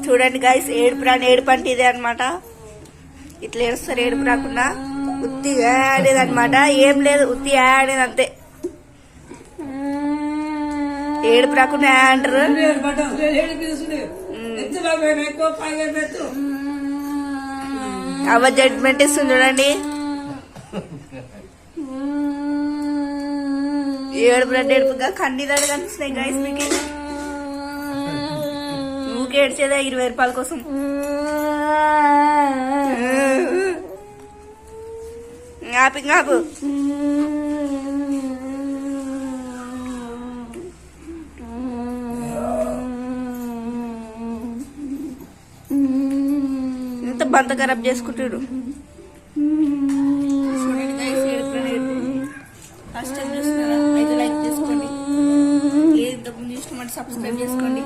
చూడండి గైస్, ఏడుపు అంటే ఇదే అనమాట. ఇట్లా ఏడుస్తారు ఏడుపు రాకుండా. ఉత్తి ఆడేది అనమాట, ఏం లేదు, ఉత్తి ఆడేది అంతే. ఏడుపు రాకుండా అంటారు. అవ్వ జడ్జ్మెంట్ ఇస్తుంది చూడండి. ఏడుపుగా కన్నీదాడు కనిపిస్తున్నాయి గైస్ మీకు. ఊకే ఏడ్చేదా 20 రూపాయల కోసం. ఆపు ఇంత బంత ఖరాబ్ చేసుకుంటాడు. ఫస్ట్ టైం చూస్తున్నారా? అయితే లైక్ చేసుకోండి. ఇంతకుముందు చూసినామంటే సబ్స్క్రైబ్ చేసుకోండి.